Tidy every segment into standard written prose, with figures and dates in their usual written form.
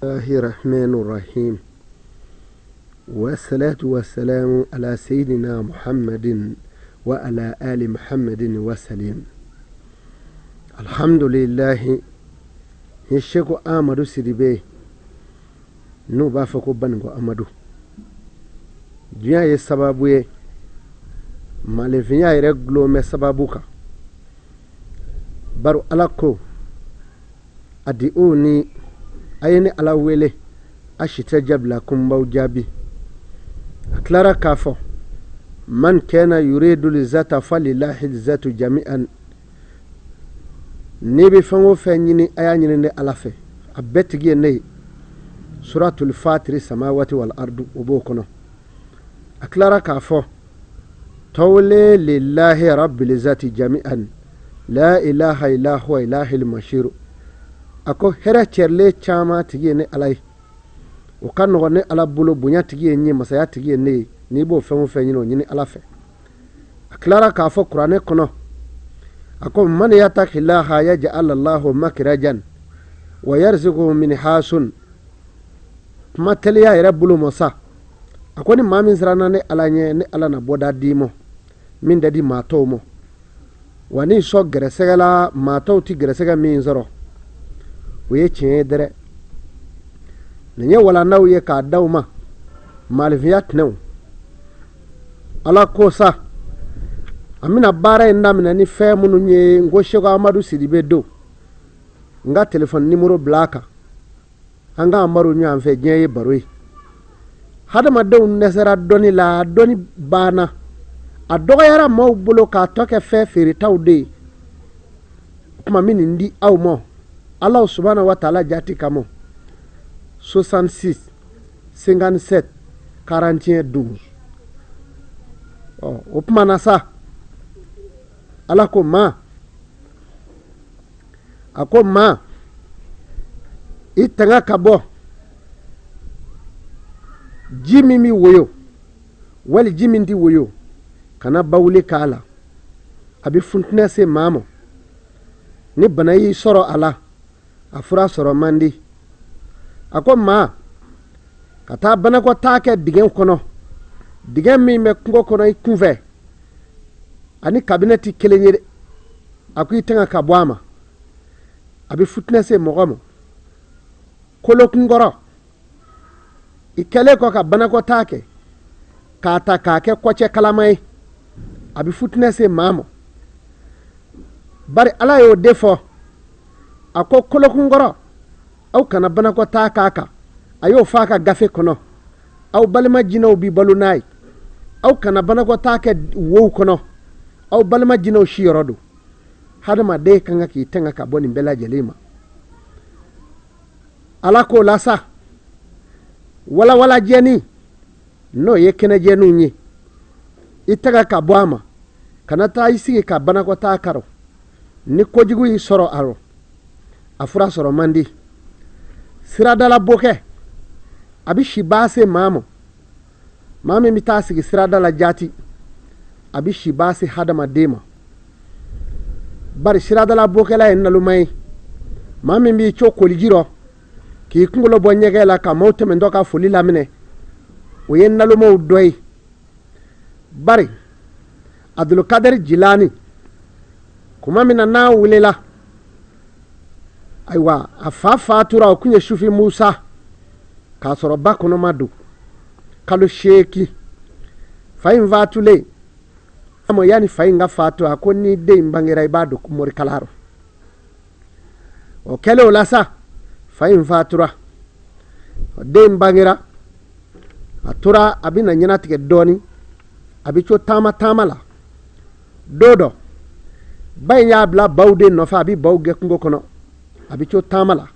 الله الرحمن الرحيم والصلاة والسلام على سيدنا محمد وعلى آل محمد وسلم. الحمد لله يشكو آمدو سيدي no ba fa ko bango amadu jiya ye sababu ye malefinya ire glo me sababu ka baru alako adi oni ayene ala wele ashita jabla kumbaw jabi aklara kafo man kana yuridu lizata falillahi lizatu jami'an nibi fango fenyini ayanyini ne alafe abetigi ne suratul fatiri samawati wal ardu ubokono aklara kafo tawle lillahi rabbil zati jami'an la ilaha illa huwa ilahil mashir ako hera cherle chama tigi ne alai o kanno ne ala bulu bunya tigi nyi masaya tigi ne ni bo fenwo fenyino nyini alafe aklara kafo qur'ane kono ako man yataqillaha yaj'al Allahu makrajan wa yarzuquhu min hasun mateliya ira bulu mosa akoni mamin sirana ne alanye ne alana boda dimo min dadi mato mo wani so gresegala mato ti gresega min zoro we chen dere nenye wala naw ye ka dawma malviyat naw ala kosa amina bara en mina ni fe munu nye ngoshego Amadu Sidibe do nga telephone numero blaka anga amaru nyu anfe gnyeye baroi hada madaw nesara doni la doni bana adoga yara mawbulo ka toke fe feri tawde kuma mini ndi awmo Allah subhanahu wa ta'ala jati kamo 66 57 41 12 opma nasa ala ko ma ako ma itanga kabo jimi mi woyo wali jimi ndi woyo kana bawle kala abi funtna se mamo ni banayi soro ala afura soro mandi ako ma kata bana ko take digen kono digen mi me ngo kono ikunve ani kabineti kelenyere aku itanga kabwama abi futna se mogomo kolo kungoro ikele ko ka bana ko take kata kake koche kalamai abi futnese mamo bari ala yo defo ako kolo kungoro au kana bana ko taka ayo faka gafe kono au balma jino bi balunai au kana bana ko take wo kono au balma jino shirodo hadama de kanga ki tenga ka boni bela jelima alako lasa wala jeni no yekene jenu nyi itaga ka bwama kana ta isi ka bana ko ta karo ni kojigu yi soro aro afura soro mandi siradala boke abi shibase mamo mami mitasi siradala jati abi shibase hadama dema bari siradala boke la en nalumai mami mi chokoli jiro ki kungulo bonyege la ka mawte men doka fuli lamine o yennalu mo doy bari Abdul Qadir Jilani kuma mina na wulela aywa afafa tura kunye shufi Musa ka soro bakono madu kalu sheki fayin vatule amo yani fayin ga fatu akoni de imbangira ibadu kumori kalaro o kele olasa fayin fatura de imbangira atura abina nyina tike doni abicho tama la dodo bayin ya bla bawde no fa bi bawge kungo kono abicho tamala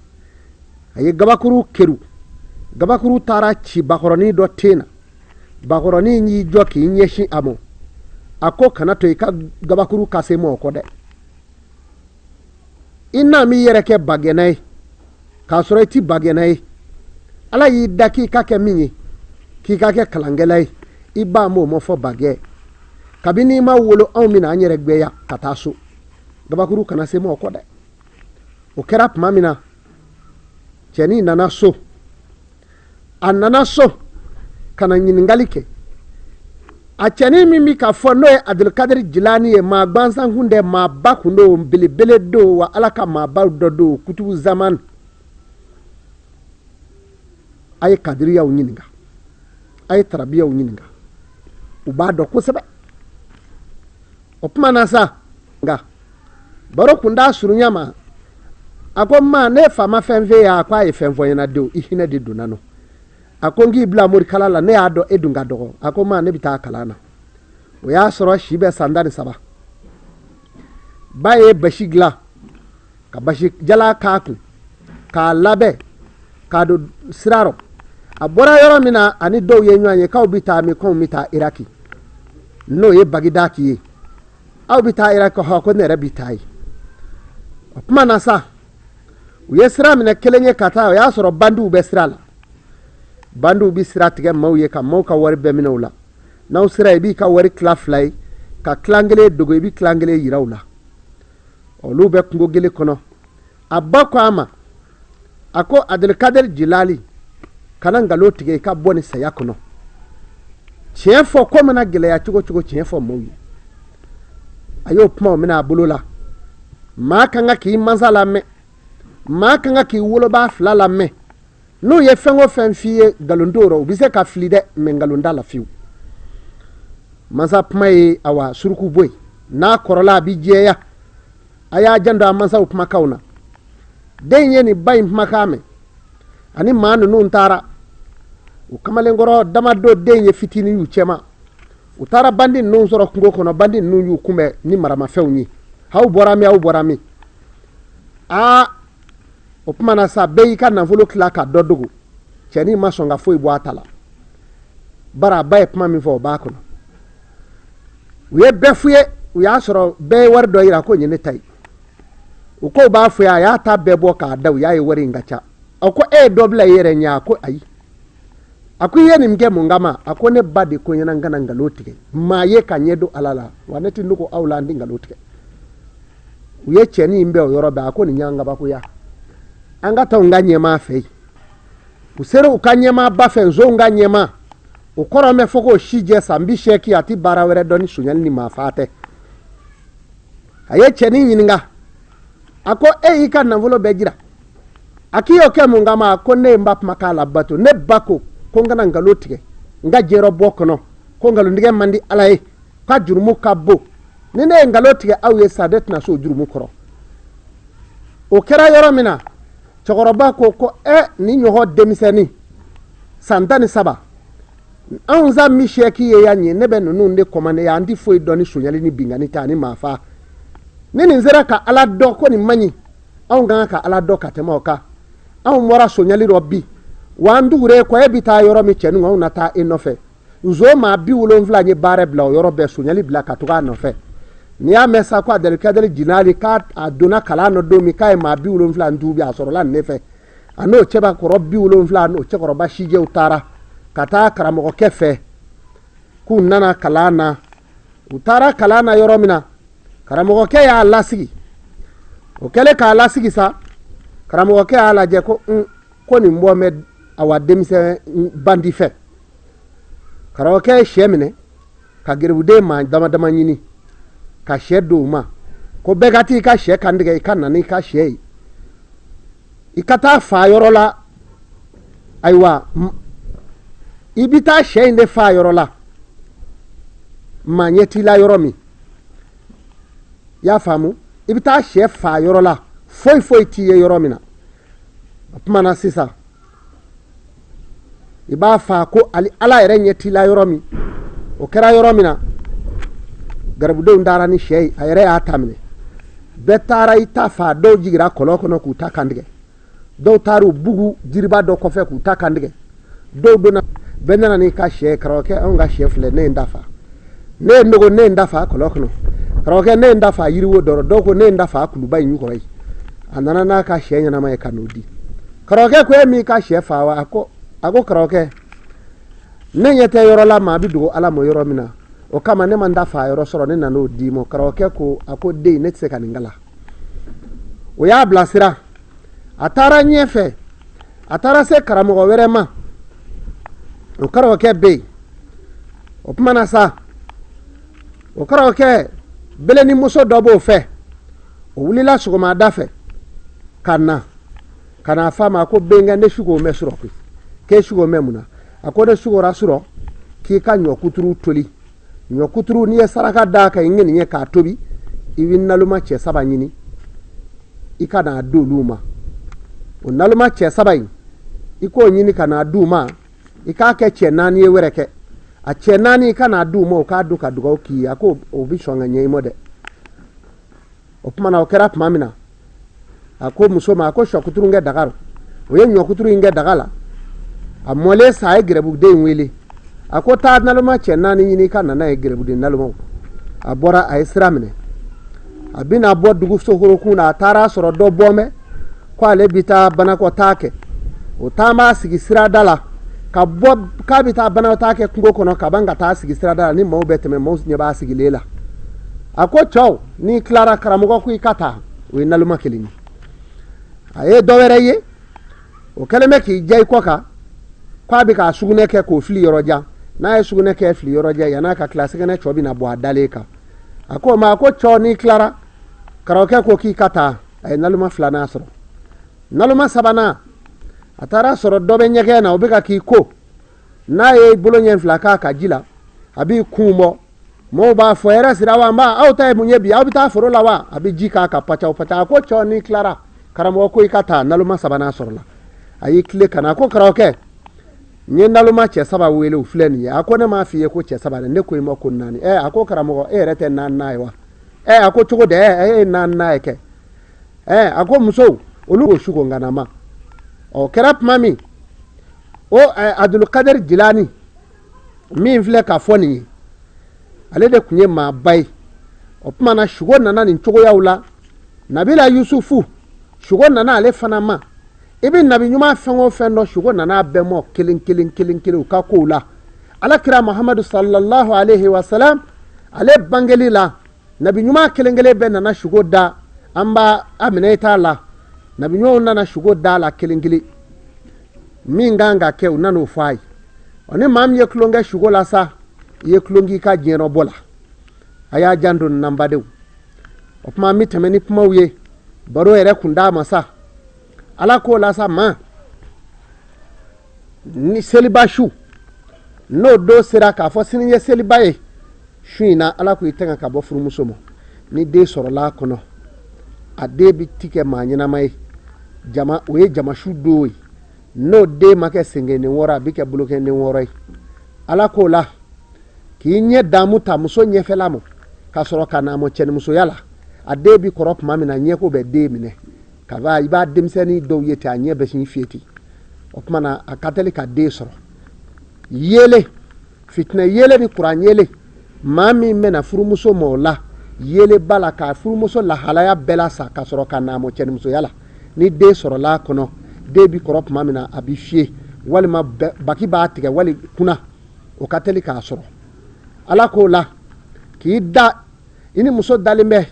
ayi gabakuru tara ci bakoroni do tena bakoroni nyi joki nyeshi amo ako kana to ika gabakuru kase mo ko de inna mi yereke bagenai kasoreti bagenai ala yi daki kake minyi ki kake kalangelai iba mo fo bage kabini ma wolo on mina anyere gbeya kataso gabakuru kana se mo ko de o kerap mamina cheni nana so a nana so kana ɲiningali kɛ a cɛnin min bi ka fɔ n'o ye Abdulkadir Jilani ye maa gwansan kun dɛ maa ba kun do belebele do wa Ala ka maabaw dɔ do kutubu zaman a ye kadiriyaw ɲininka a ye tarabiyaw ɲininka u b'a dɔn kosɛbɛ o tuma na sa nka baro kun da surunya ma a ko ma ne fa ma fɛn f'e ye a ko a ye fɛn fɔ ɲɛna denw i hinɛ de donna nɔ a ko n k'i bila morikala la ne y'a dɔn e dun ka dɔgɔ a ko ma ne bɛ taa kalan na o y'a sɔrɔ si bɛ san 13 ba ye basi dilan ka basi jala k'a kun k'a labɛn k'a don sira rɔ a bɔra yɔrɔ min na ani dɔw ye ɲɔgɔn ye k'aw bɛ taa min k'anw bɛ taa Iraki n'o ye Bagidaki ye aw bɛ taa Iraki hɔ ko ne yɛrɛ bɛ taa ye o tuma na sa u ye sira minɛ kelen ye ka taa o y'a sɔrɔ bandiw bɛ sira la bandiw bɛ sira tigɛ maaw ye ka maaw ka wari bɛɛ minɛ u la n'aw sera i b'i ka wari tila 2 ye ka tilan kelen dogo i bɛ tilan kelen yira u la olu bɛ kungo gele kɔnɔ a ba ko a ma a ko Abdulkadir Jilani kana ngalon tigɛ i ka bɔ ni saya kɔnɔ tiɲɛ fɔ ko mana gɛlɛya cogo cogo tiɲɛ fɔ maaw ye a y'o kuma minɛ a bolo la maa kan ka k'i mansa lamɛn maa kan ka k'i woloba 2 lamɛn n'u ye fɛn o fɛn f'i ye nkalon t'o rɔ u bɛ se ka fili dɛ mɛ nkalon t'a la fiyewu mansa kuma ye awa suruku bɔ yen n'a kɔrɔla a bɛ jɛya a y'a janto a mansaw kumakanw na den ye nin ba in kumakan mɛn ani maa ninnu taara u kamalenkɔrɔ damadɔ den ye fitinin y'u cɛma u taara bandi ninnu sɔrɔ kungo kɔnɔ bandi ninnu y'u kunbɛn ni maramafɛnw ye aw bɔra min o tuma na sa bɛɛ y'i ka nafolo tila ka dɔ dogo cɛnin ma sɔn ka foyi bɔ a ta la bari a ba ye kuma min fɔ o b'a kɔnɔ u ye bɛɛ f'u ye u y'a sɔrɔ bɛɛ ye wari dɔ yira ko nin ye ne ta ye u ko b'a fɔ a y'a ta bɛɛ bɔ k'a da u y'a ye wari in ka ca a ko e ye dɔ bila i yɛrɛ ɲɛ a ko ayi a ko i ye nin kɛ mun kama a ko ne ba de ko ɲɛna n kana nkalon tigɛ maa ye ka ɲɛ don Ala la wa ne tɛ nugu aw la n tɛ nkalon tigɛ u ye cɛnin in bɛɛ o yɔrɔ bɛɛ a ko nin y'an kabakoya an ka taa n ka ɲɛmaa fɛ yen u sera u ka ɲɛmaa ba fɛ nson ka ɲɛmaa o kɔrɔ mɛ fɔ k'o si jɛ san 80 a tɛ baara wɛrɛ dɔn ni suɲɛli ni maafa tɛ a ye cɛnin ɲininka a ko e y'i ka nafolo bɛɛ jira a k'i y'o kɛ mun kama a ko ne ye n ba kumakan labato ne ba ko n kana nkalon tigɛ n ka jɛyɔrɔ bɔ kɔnɔ ko nkalontigɛ man di Ala ye ka jurumu ka bon ni ne ye nkalon tigɛ aw ye sa de tɛna se o jurumu kɔrɔ o kɛra yɔrɔ min na cɛkɔrɔba ko ni ɲɔgɔn denmisɛnnin san 13 anw za mi sɛki ye ya ɲɛ ne bɛ ninnu de commandé an ti foyi dɔn ni suɲɛli ni bingani tɛ ani maafa ni nin sera ka Ala dɔn ko nin man ɲi anw kan ka Ala dɔn ka tɛmɛ o kan anw bɔra suɲɛli rɔ bi wa an dugure ko e bɛ taa yɔrɔ min cɛnin anw na taa e nɔfɛ nzo maa 70 ye baara bila o yɔrɔ bɛɛ suɲɛli bila ka tugu a nɔfɛ n'i y'a mɛn sa ko Abdulkadir Jilani k'a donna kalan nɔ don min k'a ye maa 75 a sɔrɔla ne fɛ a n'o cɛbakɔrɔ 70 n'o cɛkɔrɔba sijɛw taara ka taa karamɔgɔkɛ fɛ k'u nana kalan na u taara kalan na yɔrɔ min na karamɔgɔkɛ y'a lasigi o kɛlen k'a lasigi sa karamɔgɔkɛ y'a lajɛ ko nin bɔ mɛ awa denmisɛn bandi fɛ karamɔgɔkɛ ye sɛ minɛ ka geribuden maa dama dama ɲini ka sɛ don u ma ko bɛɛ ka t'i ka sɛ kantigɛ i ka na n'i ka sɛ ye i ka taa faa yɔrɔ la ayiwa i bɛ taa sɛ in de faa yɔrɔ la maa ɲɛ t'i la yɔrɔ min i y'a faamu i bɛ taa sɛ faa yɔrɔ la foyi foyi t'i ye yɔrɔ min na o tuma na sisan i b'a faa ko Ala yɛrɛ ɲɛ t'i la yɔrɔ min o kɛra yɔrɔ min na garibudenw taara ni sɛ ye a yɛrɛ y'a ta minɛ bɛɛ taara i ta faa dɔw jigira kɔlɔn kɔnɔ k'u ta kantigɛ dɔw taara u bugu jiriba dɔ kɔfɛ k'u ta kantigɛ dɔw donna bɛɛ nana n'i ka sɛ ye karamɔgɔkɛ anw ka sɛ filɛ ne ye n da faa ne ye ndogo ne ye n da faa kɔlɔn kɔnɔ karamɔgɔkɛ ne ye n da faa yiriwo dɔrɔn dɔw ko ne ye n da faa kuluba in ɲukɔrɔ ye a nana n'a ka sɛ ɲɛnama ye ka n'o di karamɔgɔkɛ ko e m'i ka sɛ faa wa a ko karamɔgɔkɛ ne ɲɛ tɛ yɔrɔ la maa bɛ dogo Ala ma yɔrɔ min na o kama ne man da faa yɔrɔ sɔrɔ ne nan'o d'i ma karamɔgɔkɛ ko a ko den ne tɛ se ka nin kala o y'a bilasira a taara ɲɛfɛ a taara se karamɔgɔ wɛrɛ ma o karaoke be o pumana sa o karaoke bele ni muso dɔ b'o fɛ o wulila sɔgɔmada fɛ kana fa ma ko benga ne sugo mɛ sɔrɔ koyi ke sugo mɛ mun na a ko ne sugora sɔrɔ k'i ka ɲɔ kuturu toli ɲɔ kuturu n'i ye saraka da kan i ŋɛni ye k'a tobi i bɛ naloma cɛ 7 ɲini i ka n'a di olu ma o naloma cɛ 7 in i k'o ɲini ka n'a di u ma i k'a kɛ cɛ 4 ye wɛrɛ kɛ a cɛ 4 i ka n'a di u ma o k'a don ka dugawu k'i ye a ko o bɛ sɔn ka ɲɛ i ma dɛ o tuma na o kɛra tuma min na a ko muso ma a ko sɔ kuturu kɛ daga o ye ɲɔ kuturu in kɛ daga la a mɔlen sa a ye gɛrɛbuden in wele a ko taa naloma cɛ 4 ɲini i ka na n'a ye gɛrɛbuden nalomaw a bɔra a ye sira minɛ a bɛna bɔ dugu sokorokun na a taara sɔrɔ dɔ bɔmɛ ko ale bɛ taa banakɔtaa kɛ o taama sigi sirada la ka bɔ k'a bɛ taa banakɔtaa kɛ kungo kɔnɔ ka ban ka taa sigi sirada la ni maaw bɛ tɛmɛ maaw ɲɛ b'a sigilen la a ko cɛw n'i tilara karamɔgɔ ko i ka taa o ye naloma 1 ye a ye dɔ wɛrɛ ye o kɛlen bɛ k'i ja i kɔ kan k'a bɛ k'a sugunɛ kɛ k'o fili yɔrɔ jan n'a ye sugunɛ kɛ fili yɔrɔ jan yan'a ka tila sɛgɛnɛ cɔ bɛ na bɔ a dalen kan a ko ma a ko cɔ n'i tilara karamɔgɔkɛ ko k'i ka taa a ye naloma 2nan sɔrɔ naloma 3nan a taara sɔrɔ dɔ bɛ ɲɛgɛn na o bɛ ka k'i ko n'a ye bolo ɲɛ 2 k'a ka ji la a b'i kun bɔ maaw b'a fɔ hɛrɛ sira wa nba aw ta ye mun ye bi aw bɛ taa foro la wa a bɛ ji k'a ka pacaw a ko cɔ n'i tilara karamɔgɔ ko i ka taa naloma 3nan sɔrɔ la a y'i tile ka na a ko karamɔgɔkɛ n ye naloma cɛ 7 wele u filɛ nin ye a ko ne m'a f'i ye ko cɛ 7 dɛ ne ko i ma ko 4 a ko karamɔgɔ e yɛrɛ tɛ 4nan ye wa a ko cogo di e ye 4nan ye kɛ a ko musow olu ko su ko nganama o kɛra tuma min o Abdulkadir Jilani min filɛ ka fɔ nin ye ale de tun ye maaba ye o tuma na sugo nana nin cogoyaw la Nabila Yusufu sugo nana ale fana ma i bɛ nabi ɲuman fɛn o fɛn dɔ sugo nana bɛɛ mɔ kelen u ka kow la alakira Muhammadu sallallahu alaihi wa sallam ale bangeli la nabi ɲuman kelen bɛɛ nana sugo da an b'a minɛ i t'a la nabi ɲumanw nana sugo da la kelen min kan ka kɛ u nana o fɔ a ye ni maa min ye tulonkɛ sugo la sa i ye tulon k'i ka diɲɛnabɔ la a y'a janto nin na n badenw o tuma an bɛ tɛmɛ ni kumaw ye baro yɛrɛ kun d'a ma sa ala k'o la sa ma ni seliba su n'o don sera k'a fɔ sini ye seliba ye su in na ala k'o i tɛgɛ ka bɔ furumuso ma ni den sɔrɔla a kɔnɔ a den bɛ ti kɛ maa ɲɛnama ye o ye jama su don ye n'o den ma kɛ sengenden wɔɔrɔ a bɛ kɛ bolokɛnden 6 ye ala k'o la k'i ɲɛ damu ta muso ɲɛfɛla ma ka sɔrɔ ka n'a mɔ cɛnimusoya la a den bi kɔrɔ tuma min na ɲɛko bɛ den minɛ kaba i b'a denmisɛnnin dɔw ye ten a ɲɛ bɛ sin fiyeti o tuma na a ka teli ka den sɔrɔ yele fitinɛ yele ni kuran yele maa min bɛna furumuso ma o la yele ba la ka furumuso lahalaya bɛɛ la sa ka sɔrɔ ka n'a mɔ cɛnimusoya la ni den sɔrɔla a kɔnɔ den bi kɔrɔ tuma min na a bɛ fiyɛ walima baki b'a tigɛ wali kunna o ka teli k'a sɔrɔ ala k'o la k'i da i ni muso dalen bɛ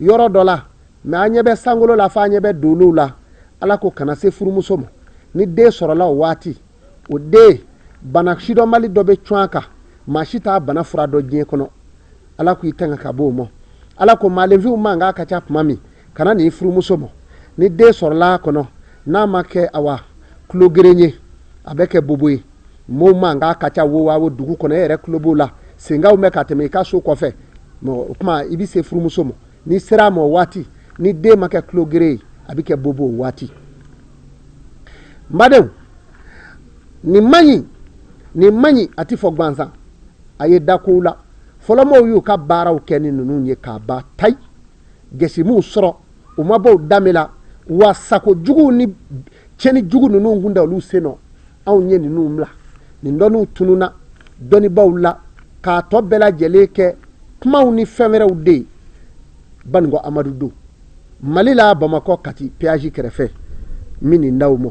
yɔrɔ dɔ la mɛ an ɲɛ bɛ sankolo la f'a ɲɛ bɛ doluw la ala ko kana se furumuso ma ni den sɔrɔla o waati o den bana sidɔnbali dɔ bɛ cun a kan maa si t'a bana fura dɔ diɲɛ kɔnɔ ala k'i tanga ka bɔ o ma ala ko maalenfinw man kan ka ca tuma min kana nin furumuso ma ni den sɔrɔla a kɔnɔ n'a ma kɛ awa tulo geren ye a bɛ kɛ bobo ye mɔɔw man kan ka ca wo dugu kɔnɔ e yɛrɛ tulo b'o la sengaw bɛ ka tɛmɛ i ka so kɔfɛ o kuma i bɛ se furumuso ma ni sera a ma o waati ni den ma kɛ tulo geren ye a bɛ kɛ bobo o waati n badenw nin man ɲi a tɛ fɔ gansan a ye da kow la fɔlɔmɔɔw y'u ka baaraw kɛ ni ninnu ye k'a ban tayi gɛsimuw sɔrɔ u ma bɔ u dame la wa sago juguw ni cɛni jugu ninnu kun da olu sen nɔ anw ye ninnu bila nin dɔnniw tununa dɔnnibaw la k'a tɔ bɛɛ lajɛlen kɛ kumaw ni fɛn wɛrɛw de ye Banikɔ Amadu don Mali la Bamakɔ Kati péage kɛrɛfɛ min nin d'aw ma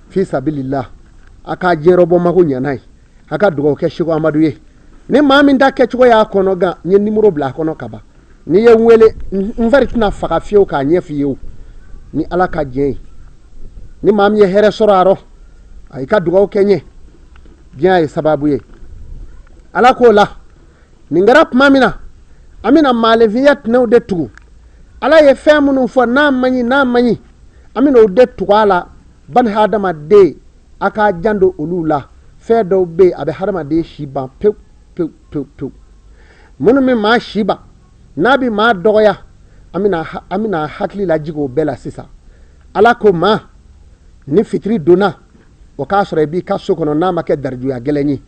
fi sabilillah a ka jɛrɔbɔ mago ɲana ye a ka dugawu kɛ Seko Amadu ye ni maa min ta kɛcogo y'a kɔnɔ gan n ye numéro bila a kɔnɔ ka ban n'i ye n wele n fari tɛna faga fiyewu k'a ɲɛ f'i ye o ni ala ka diɲɛ ye ni maa min ye hɛrɛ sɔrɔ a rɔ a i ka dugawu kɛ n ye diɲɛ ye sababu ye ala k'o la nin kɛra tuma min na an bɛna maalefiya tɛnɛw de tugu ala ye fɛn minnu fɔ n'a man ɲi an bɛna o de tugu a la bani hadamaden a k'a janto olu la fɛn dɔw bɛ yen a bɛ hadamaden si ban pewu pewu pewu pewu minnu bɛ maa si ban n'a bɛ maa dɔgɔya an bɛna hakili lajigin o bɛɛ la sisan ala ko maa ni fitiri donna o k'a sɔrɔ i b'i ka so kɔnɔ n'a ma kɛ darijuya gɛlɛn ye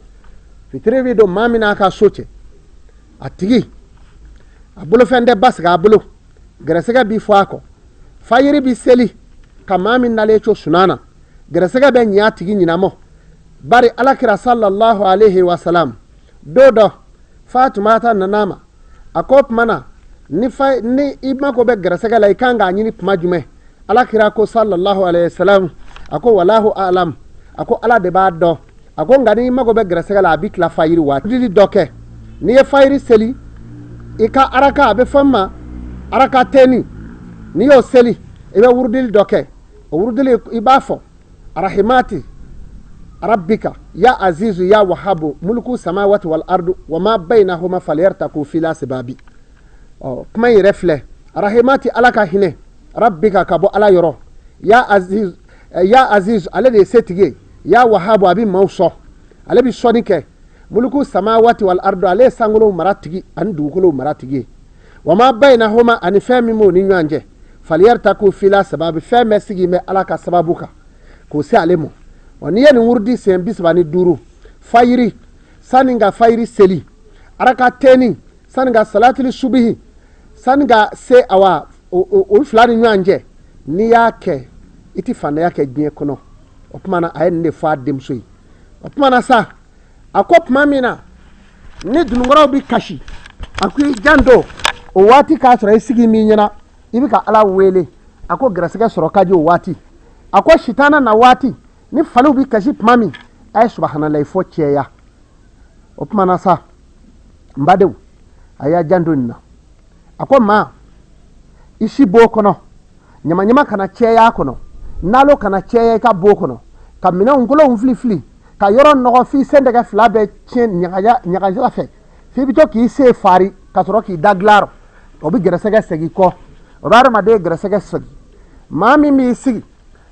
fitiri bɛ don maa min n'a ka so cɛ a tigi a bolofɛn tɛ basigi a bolo gɛrɛsɛgɛ b'i fɔ a kɔ fayiri bɛ seli ka maa min nalen to sunan na gɛrɛsɛgɛ bɛ ɲɛ a tigi ɲinamɔ bari alakira sallallahu alaihi wasallam don dɔ fatumata nana ma a ko tuma na ni i mako bɛ gɛrɛsɛgɛ la i kan k'a ɲini tuma jumɛn alakira ko sallallahu alaihi wasallam a ko walahu alam a ko ala de b'a dɔn a ko nka ni i mako bɛ gɛrɛsɛgɛ la a bɛ tila fayiri waati wurudili dɔ kɛ n'i ye fayiri seli i ka araka a bɛ fɔ ma araka tɛni n'i y'o seli i bɛ wurudili dɔ kɛ o wurudili i b'a fɔ arahimati rabbika ya azizu ya wahabu mulku samawati wal ardu wa ma bainahuma falyartaku fila sababi kuma yɛrɛ filɛ arahimati ala ka hinɛ rabbika ka bɔ ala yɔrɔ ya azizu ale de ye setigi ye ya wahabu a bɛ maaw sɔn ale bɛ sɔnni kɛ mulku samawati wal ardu ale ye sankolow mara tigi ani dugukolow mara tigi ye wa ma bainahuma ani fɛn min b'o ni ɲɔgɔn cɛ falyartaku fila sababi fɛn bɛɛ sigi bɛ ala ka sababu kan k'o se ale ma n'i ye nin wurudi sen 35 fayiri sani ka fayiri seli araka tɛni sani ka salatili subihi sani ka se awa o fila ni ɲɔgɔn cɛ n'i y'a kɛ i tɛ fantanya kɛ diɲɛ kɔnɔ o tuma na a ye nin de fɔ a denmuso ye o tuma na sa a ko tuma min na ni dununkɔrɔw bɛ kasi a ko i janto o waati k'a sɔrɔ i sigi min ɲɛna i bɛ ka ala wele a ko gɛrɛsɛgɛ sɔrɔ ka di o waati a ko sitana na waati ni faliw bɛ kasi tuma min a ye subahanallahi fɔ cɛya o tuma na sa n badenw a y'a janto nin na a ko maa i si b'o kɔnɔ ɲamaɲama kana cɛya a kɔnɔ nalo kana cɛya i ka b'o kɔnɔ ka minɛnw ngolonw fili ka yɔrɔ nɔgɔ f'i sen dɛgɛ fila bɛɛ tiɲɛ ɲagaɲaga fɛ f'i bɛ to k'i se fari ka sɔrɔ k'i da dilan o bɛ gɛrɛsɛgɛ segin kɔ o bɛ hadamaden gɛrɛsɛgɛ segin maa min b'i sigi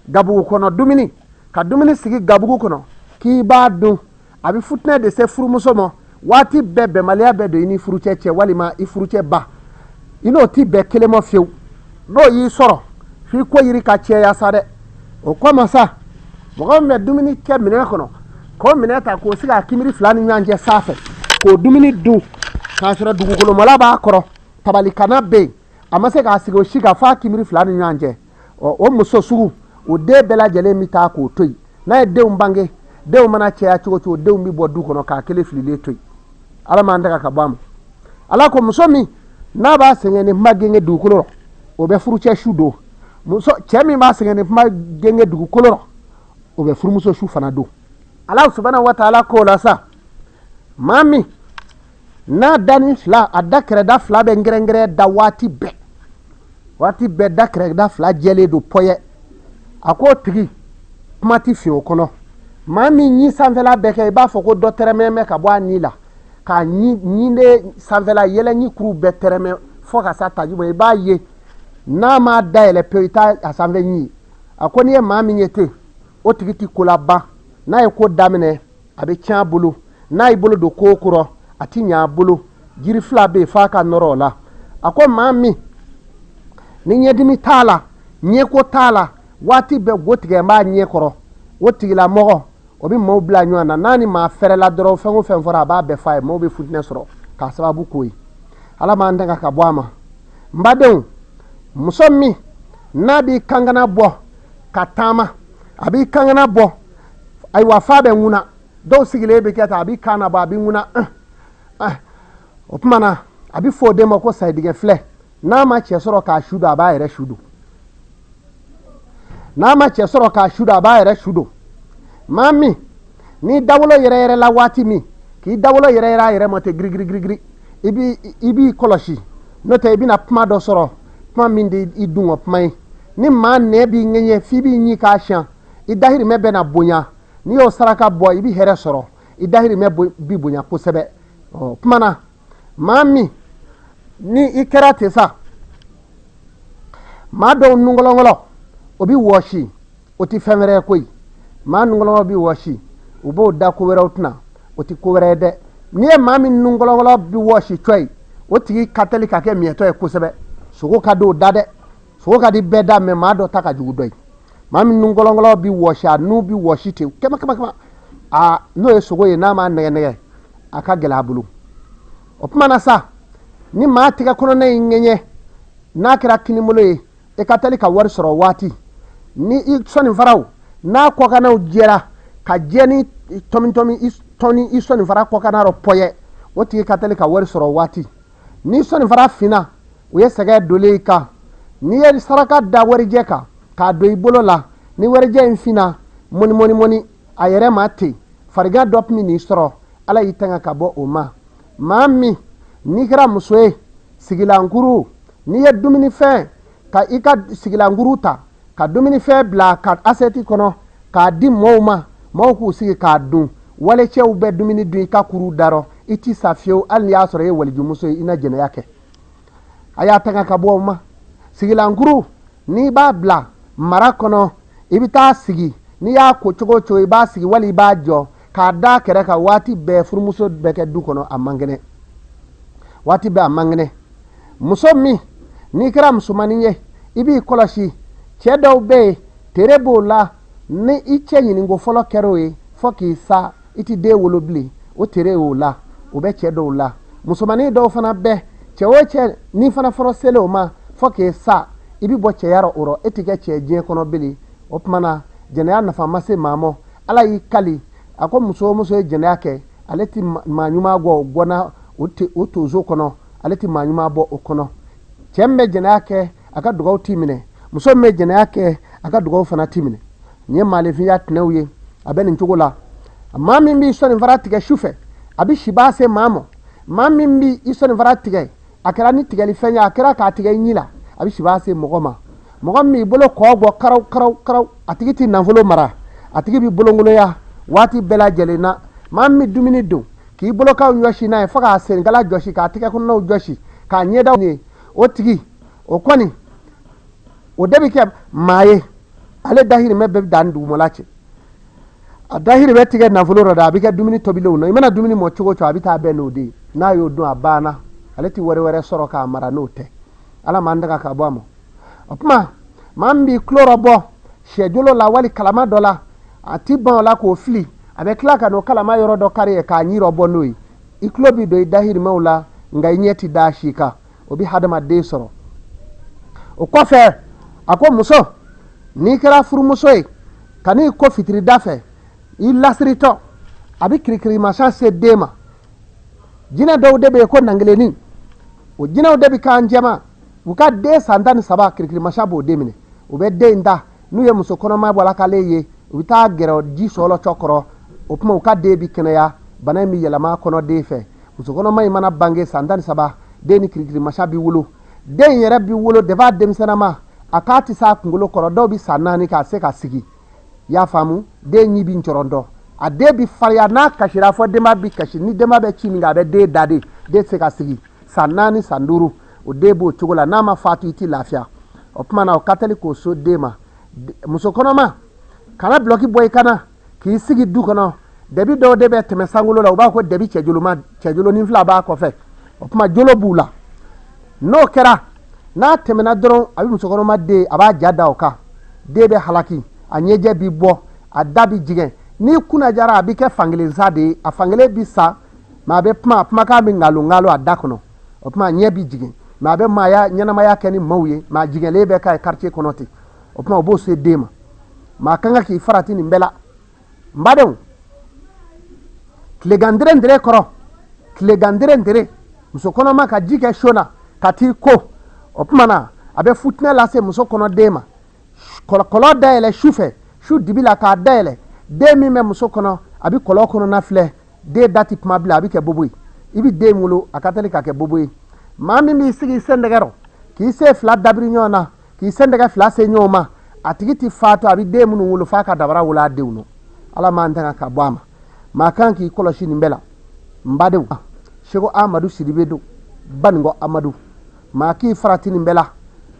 gabugu kɔnɔ dumuni ka dumuni sigi gabugu kɔnɔ k'i b'a dun a bɛ futinɛ de se furumuso ma waati bɛɛ bɛnbaliya bɛ don i ni furucɛ cɛ walima i furucɛ ba i n'o ti bɛn kelen ma fiyewu n'o y'i sɔrɔ f'i ko yiri ka cɛya sa dɛ o kɔma sa mɔgɔ min bɛ dumuni kɛ minɛn kɔnɔ k'o minɛn ta k'o sigi a kimiri fila ni ɲɔgɔn cɛ sanfɛ k'o dumuni dun k'a sɔrɔ dugukolomɔla b'a kɔrɔ tabalikana bɛ yen a ma se k'a sigi o si kan f'a kimiri fila ni ɲɔgɔn cɛ o muso sugu o den bɛɛ lajɛlen bɛ taa k'o to yen n'a ye denw bange denw mana cɛya cogo cogo denw bɛ bɔ du kɔnɔ k'a kelen fililen to yen ala m'an daga ka bɔ a ma ala ko muso min n'a b'a sɛgɛn ni kuma genge dugukolo rɔ o bɛ furucɛ su don cɛ min b'a sɛgɛn ni kuma genge dugukolo rɔ o bɛ furumuso su fana don ala subhanahu wa ta'ala k'o la sa maa min n'a dani fila a da kɛrɛda fila bɛ ngɛrɛngɛrɛ da waati bɛɛ da kɛrɛda fila jɛlen don pɔyɛ a k'o tigi kuma tɛ fiɲɛ o kɔnɔ maa min ɲi sanfɛla bɛɛ kɛ i b'a fɔ ko dɔ tɛrɛmɛ ka bɔ a ni la k'a ɲi de sanfɛla yɛlɛ ɲi kuru bɛɛ tɛrɛmɛ fɔ ka sa taji ma i b'a ye n'a ma dayɛlɛ pewu i t'a a sanfɛ ɲi a ko n'i ye maa min ye ten o tigi tɛ ko la ban n'a ye ko daminɛ a bɛ tiɲɛ a bolo n'a y'i bolo don ko kɔrɔ a tɛ ɲɛ a bolo jiri fila bɛ yen f'a ka nɔrɔ o la a ko maa min ni ɲɛdimi t'a la ɲɛko t'a la waati bɛɛ go tigɛ n b'a ɲɛ kɔrɔ o tigilamɔgɔ o bɛ maaw bila ɲɔgɔn na n'a ni maa fɛrɛla dɔrɔn fɛn o fɛn fɔra a b'a bɛɛ f'a ye maaw bɛ futinɛ sɔrɔ k'a sababu k'o ye ala m'an dɛmɛ ka bɔ a ma n badenw muso min n'a b'i kankana bɔ ka taama a b'i kankana bɔ ayiwa f'a bɛ ŋuna dɔw sigilen bɛ kɛ tan a b'i kan na bɔ a b'i ŋuna o tuma na a bɛ fɔ o den ma ko sayidigɛ filɛ n'a ma cɛ sɔrɔ k'a su don a b'a yɛrɛ su don n'a ma cɛ sɔrɔ k'a su don a b'a yɛrɛ su don maa min n'i dawolo yɛrɛ la waati min k'i dawolo yɛrɛ a yɛrɛ ma ten girigirigirigiri i b'i kɔlɔsi n'o tɛ i bɛna kuma dɔ sɔrɔ kuma min de i dun o kuma ye ni maa nɛ b'i ŋɛɲɛ f'i b'i ɲi k'a siɲɛ i dahirimɛ bɛna bonya n'i y'o saraka bɔ i bɛ hɛrɛ sɔrɔ i dahiri me bi bonya kosɛbɛ kuma na maa min ni i kɛra ten sa maa dɔw nungɔlɔngɔlɔ o bi wɔsi o ti fɛn wɛrɛ koyi maa nungɔlɔngɔlɔ bi wɔsi u b'o da ko wɛrɛw tɛna o ti ko wɛrɛ ye dɛ n'i ye maa min nungɔlɔngɔlɔ bi wɔsi cɔyi o tigi ka teli ka kɛ miɛtɔ ye kosɛbɛ sogo ka di o da dɛ sogo ka di bɛɛ da mɛ maa dɔ ta ka jugu dɔ ye maa min nungɔlɔngɔlɔ bi wɔsi a nu bi wɔsi ten kɛmɛ n'o ye sogo ye n'a ma nɛgɛ a ka gɛlɛ a bolo o kuma na sa ni maa tigɛ kɔnɔna in ŋɛɲɛ n'a kɛra kinibolo ye i ka teli ka wari sɔrɔ waati ni i sɔnni faraw n'a kɔkanaw jɛra ka jɛ ni tɔni i sɔnni fara kɔkana rɔ pɔyɛ o tigi ka teli ka wari sɔrɔ waati ni sɔnni fara finna o ye sɛgɛ dolen i kan n'i ye saraka da warijɛ kan k'a don i bolo la ni warijɛ in finna mɔni a yɛrɛ ma ten farigan dɔ min n'i sɔrɔ ala y'i tanga ka bɔ o ma maa min n'i kɛra muso ye sigilankuru n'i ye dumunifɛn ka i ka sigilankuru ta ka dumunifɛn bila ka asɛti kɔnɔ k'a di mɔɔw ma mɔɔw k'u sigi k'a dun walecɛw bɛ dumuni dun i ka kuru darɔ i ti sa fiyewu hali n'i y'a sɔrɔ i ye walijumuso ye i na jɛnɛya kɛ a y'a tanga ka bɔ o ma sigilankuru n'i b'a bila mara kɔnɔ i bɛ taa sigi n'i y'a ko cogo o cogo i b'a sigi wali i b'a jɔ k'a da kɛrɛ ka waati bɛɛ furumuso bɛ kɛ du kɔnɔ a man kɛnɛ waati bɛɛ a man kɛnɛ muso min n'i kɛra musomanin ye i b'i kɔlɔsi cɛ dɔw bɛ yen tere b'o la ni i cɛ ɲininko fɔlɔ kɛra o ye fɔ k'i sa i ti den wolo bilen o tere y'o la o bɛ cɛ dɔw la musomanin dɔw fana bɛ cɛ o cɛ n'i fana fɔlɔ sele o ma fɔ k'i sa i bɛ bɔ cɛya rɔ o rɔ e ti kɛ cɛ diɲɛ kɔnɔ bilen o tuma na jɛnɛya nafa ma se maa ma ala y'i kali a ko muso o muso ye jɛnɛya kɛ ale ti maa ɲuman bɔ o gɔnna o tonso kɔnɔ ale ti maa ɲuman bɔ o kɔnɔ cɛ min bɛ jɛnɛya kɛ a ka dugawu t'i minɛ muso min bɛ jɛnɛya kɛ a ka dugawu fana t'i minɛ nin ye maalefinya tɛnɛw ye a bɛ nin cogo la maa min b'i sɔnni fara tigɛ su fɛ a bɛ sibaa se maa ma maa min b'i sɔnni fara tigɛ a kɛra ni tigɛlifɛn ye a kɛra k'a tigɛ i ɲi la a bɛ sibaa se mɔgɔ ma mɔgɔ min b'i bolo kɔ bɔ karaw a tigi ti nafolo mara a tigi b'i bolongoloya waati bɛɛ lajɛlen na maa min bɛ dumuni dun k'i bolokaw ɲɔsi n'a ye fo k'a senkala jɔsi k'a tɛgɛ kɔnɔnaw jɔsi k'a ɲɛdaw ye o tigi o kɔni o de bɛ kɛ maa ye ale dahirimɛ bɛɛ bɛ dan dugumala cɛ a dahiri bɛ tigɛ nafolo dɔ da a bɛ kɛ dumuni tobilenw na i mana dumuni mɔ cogo o cogo a bɛ taa bɛn n'o de ye n'a y'o dun a banna ale tɛ wari wɛrɛ sɔrɔ k'a mara n'o tɛ ala m'an daga ka bɔ a ma o tuma maa min b'i tulo dɔ bɔ sɛjolo la wali kalama dɔ la a ti ban o la k'o fili a bɛ tila ka n'o kalama yɔrɔ dɔ kari ye k'a ɲi dɔ bɔ n'o ye i tulo bɛ don i dahirimɛw la nka i ɲɛ ti da si kan o bɛ hadamaden sɔrɔ o kɔfɛ a ko muso n'i kɛra furumuso ye ka n'i ko fitirida fɛ i lasiritɔ a bɛ kirikirimasiyɛn se den ma jinɛ dɔw de bɛ yen ko nangilenni o jinɛw de bɛ k'an jɛma u ka den san 13 kirikirimasiyɛn b'o den minɛ u bɛ den in ta n'u ye muso kɔnɔma bɔra k'ale ye u bɛ taa gɛrɛ ji sɔlɔcɔ kɔrɔ o tuma u ka den bɛ kɛnɛya bana in bɛ yɛlɛma kɔnɔ den fɛ muso kɔnɔma in mana bange san 13 den ni kirikirimasiyɛn bɛ wolo den in yɛrɛ bɛ wolo depuis denmisɛnninma a k'a tɛ s'a kunkolo kɔrɔ dɔw bɛ san 4 k'a se ka sigi i y'a faamu den ɲi bɛ ncɔrɔndɔ a den bɛ farinya n'a kasira fɔ denba bɛ kasi ni denba bɛ ci min kɛ a bɛ den da de den tɛ se ka sigi san 4 san 5 o den b'o cogo la n'a ma fatu i tɛ lafiya o tuma na o ka teli k'o so den ma muso kɔnɔma kana bulɔki bɔ i kana k'i sigi du kɔnɔ debi dɔw de bɛ tɛmɛ sankolo la u b'a ko debi cɛjolonin fila b'a kɔfɛ o tuma jolo b'u la n'o kɛra n'a tɛmɛna dɔrɔn a bɛ musokɔnɔma den a b'a ja da o kan den bɛ halaki a ɲɛjɛ bɛ bɔ a da bɛ jigin n'i kunna jara a bɛ kɛ fankelen sa de ye a fankelen bɛ sa mɛ a bɛ kumakan bɛ ngalo a da kɔnɔ o tuma a ɲɛ bɛ jigin mɛ a bɛ maaya ɲɛnamaya kɛ ni maaw ye mɛ a jigɛnlen bɛ k'a ye quartier kɔnɔ ten o tuma o b'o se den ma mɛ a kan ka k'i farati nin bɛɛ la n badenw tilegan dere kɔrɔ tilegan dere muso kɔnɔma ka ji kɛ so na ka t'i ko o tuma na a bɛ futinɛ lase muso kɔnɔ den ma kɔlɔ dayɛlɛ su fɛ su dibi la k'a dayɛlɛ den min bɛ muso kɔnɔ a bɛ kɔlɔ kɔnɔna filɛ den da ti kuma bilen a bɛ kɛ bobo ye i bɛ den wolo a ka teli ka kɛ bobo ye maa min b'i sigi i sen dɛgɛ rɔ k'i sen 2 dabiri ɲɔgɔn na k'i sen dɛgɛ 2 se ɲɔgɔn ma a tigi ti faatu a bɛ den minnu wolo f'a ka dabara wolo a denw na ala m'an tanga ka bɔ a ma maa kan k'i kɔlɔsi nin bɛɛ la n badenw Seko Amadu Sidibe don Baningo Amadu maa k'i farati nin bɛɛ la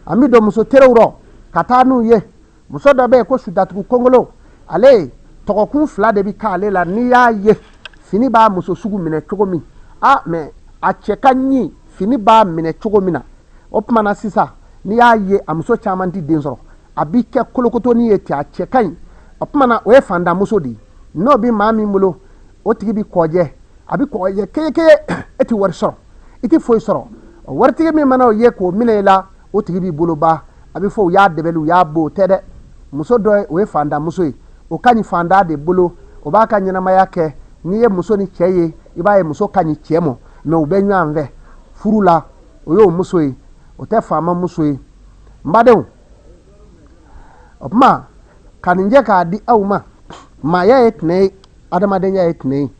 an bɛ don muso terew rɔ ka taa n'u ye muso dɔ bɛ yen ko Sudatugu Kongolo ale tɔgɔkun 2 de bɛ k'ale la n'i y'a ye fini b'a muso sugu minɛ cogo min mais a cɛ ka ɲi fini b'a minɛ cogo min na o tuma na sisan n'i y'a ye a muso caman tɛ den sɔrɔ a b'i kɛ kolokotoni ye ten a cɛ ka ɲi o tuma na o ye fandamuso de ye n'o bɛ maa min bolo o tigi bɛ kɔjɛ a bɛ kɔjɛ keye e tɛ wari sɔrɔ i tɛ foyi sɔrɔ o waritigi min mana o ye k'o minɛ i la o tigi b'i bolo ba a bɛ fɔ u y'a dɛbɛli u y'a bo o tɛ dɛ muso dɔ o ye fandamuso ye o ka ɲi fanda de bolo o b'a ka ɲɛnamaya kɛ n'i ye muso ni cɛ ye i b'a ye muso ka ɲi cɛ mɔ mais u bɛ ɲɔgɔn fɛ furu la o y'o muso ye o tɛ faama muso ye n badenw o tuma ka nin jɛ k'a di aw ma maaya ye tinɛ ye adamadenya ye tinɛ ye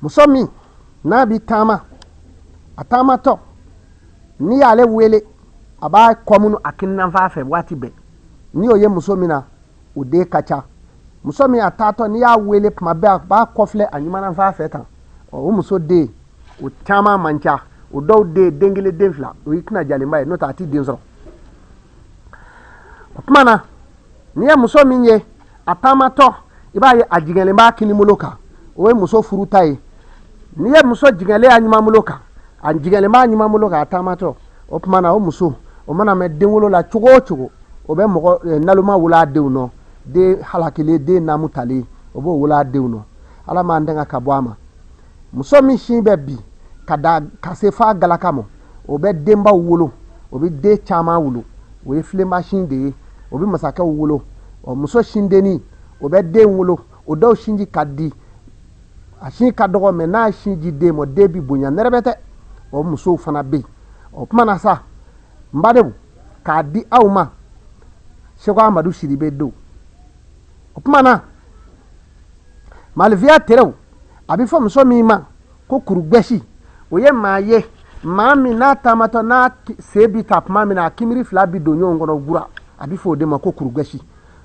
muso min n'a bi taama a taamatɔ n'i y'ale wele a b'a kɔmunu a kininafan fɛ waati bɛɛ n'i y'o ye muso min na o den ka ca muso min a taatɔ n'i y'a wele tuma bɛɛ a b'a kɔfilɛ a ɲumanafan fɛ tan o muso den o caman man ca o dɔw den kelen den fila o y'i tɛna jalenba ye n'o tɛ a tɛ den sɔrɔ o tuma na n'i ye muso min ye a taamatɔ i b'a ye a jigɛnlen b'a kinibolo kan o ye muso furu ta ye n'i ye muso jigɛnlen a ɲumanbolo kan a jigɛnlen b'a ɲumanbolo kan a taamatɔ o tuma na o muso o mana mɛn den wolo la cogo o cogo o bɛ mɔgɔ naloma wolo a denw nɔ den halakilen den namu talen o b'o wolo a denw nɔ ala m'an dɛŋa ka bɔ a ma muso min sin bɛ bi ka se f'a galaka mɔ o bɛ denbaw wolo o bɛ den caman wolo o ye filenba sin de ye o bɛ masakɛw wolo o muso sin denni o bɛ den wolo o dɔw sinji ka di a sin ka dɔgɔ mais n'a sinji den mɔ den bi bonya nɛrɛbɛ tɛ o musow fana bɛ yen o tuma na sa n badenw k'a di aw ma Seko Amadu Sidibe don o tuma na malifiya terew a bɛ fɔ muso min ma ko kurugɛsi o ye maa ye maa min n'a taamatɔ n'a sen bi ta tuma min na a kimiri 2 bi don ɲɔgɔn kɔnɔ gura a bɛ fɔ o de ma ko kurugɛsi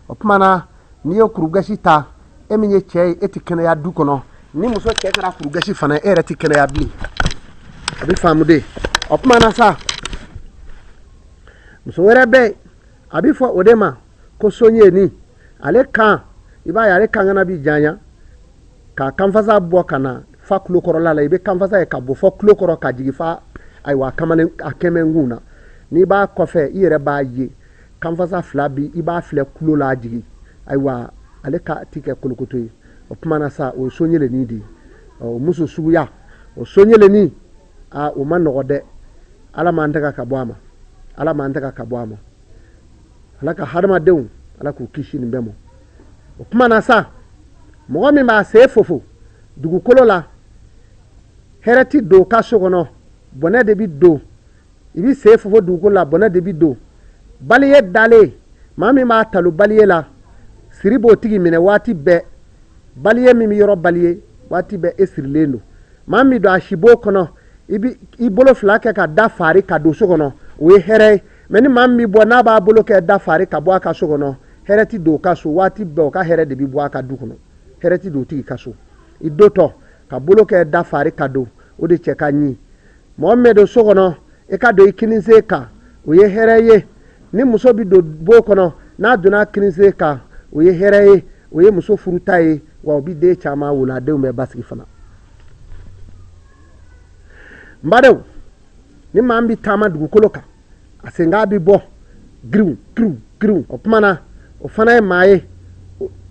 o tuma na n'i ye kurugɛsi ta e min ye cɛ ye e tɛ kɛnɛya du kɔnɔ ni muso cɛ kɛra kurugɛsi fana e yɛrɛ tɛ kɛnɛya bilen a bɛ faamu de o tuma na sa muso wɛrɛ bɛ a bɛ fɔ o de ma ko soɲɛni ale kan i b'a ye ale kan kana bi janya ka kanfasa bɔ ka na fa tulo kɔrɔla la i bɛ kanfasa ye ka bɔ fɔ tulo kɔrɔ ka jigin fa ayiwa a kɛmɛnkun na n'i b'a kɔfɛ i yɛrɛ b'a ye kanfasa 2 bi i b'a filɛ tulo la a jigin ayiwa ale ka ti kɛ kolokoto ye o tuma na sa o ye soɲɛlɛni de ye o muso suguya o soɲɛlɛni o ma nɔgɔ dɛ ala m'an tɛgɛ ka bɔ a ma ala m'an tɛgɛ ka bɔ a ma ala ka hadamadenw ala k'u kisi nin bɛɛ ma o tuma na sa mɔgɔ min b'a sen fofo dugukolo la hɛrɛ ti don ka so kɔnɔ bɔnɛ de bi don i bi sen fofo dugukolo la bɔnɛ de bi don baliye dalen maa min b'a talo baliye la siri b'o tigi minɛ waati bɛɛ baliye min bɛ yɔrɔ baliye waati bɛɛ e sirilen don maa min don a si b'o kɔnɔ i bolo 2 kɛ ka da fari ka don so kɔnɔ o ye hɛrɛ ye mais ni maa min bɛ bɔ n'a b'a bolo kɛ da fari ka bɔ a ka so kɔnɔ hɛrɛ ti don ka so waati bɛɛ o ka hɛrɛ de bi bɔ a ka du kɔnɔ hɛrɛ ti don tigi ka so i dotɔ ka bolo kɛ da fari ka don o de cɛ ka ɲi mɔgɔ min bɛ don so kɔnɔ e ka don i kinisen kan o ye hɛrɛ ye ni muso bi don bo kɔnɔ n'a donna kinisen kan o ye hɛrɛ ye o ye muso furuta ye wa o bi den caman wolo a denw bɛ basigi fana n badenw ni maa min bɛ taama dugukolo kan a senga bi bɔ giriw o tuma na o fana ye maa ye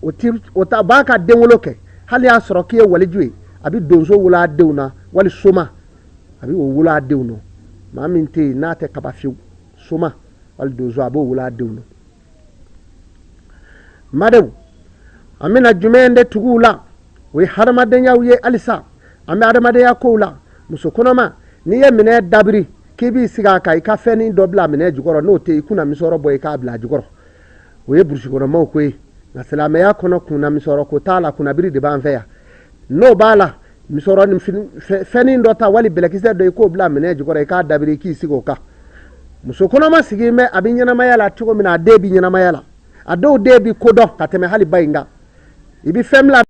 o ta b'a ka den wolo kɛ hali y'a sɔrɔ k'i ye waliju ye a bɛ donso wolo a denw na wali soma a bɛ o wolo a denw na maa min tɛ yen n'a tɛ kaba fiyewu soma wali donso a b'o wolo a denw na madenw an bɛna jumɛn de tugu la o ye hadamadenyaw ye halisa an bɛ hadamadenya kow la muso kɔnɔma n'i ye minɛ dabiri k'i b'i sigi a kan i ka fɛnnin dɔ bila minɛ jukɔrɔ n'o tɛ i kunna misɔrɔ bɔ i k'a bila a jukɔrɔ o ye burusi kɔnɔmaw ko ye nka silamɛya kɔnɔ kunna misɔrɔ ko t'a la kunnabiri de b'an fɛ yan n'o b'a la misɔrɔ ni fɛnnin dɔ ta wali bɛlɛkisɛ dɔ i k'o bila minɛ jukɔrɔ i k'a dabiri i k'i sigi o kan muso kɔnɔma sigilen bɛ a bɛ ɲɛnamaya la cogo min na a den bɛ ɲɛnamaya la a dɔw den bɛ kodɔn ka tɛmɛ hali ba in kan i bɛ fɛn bila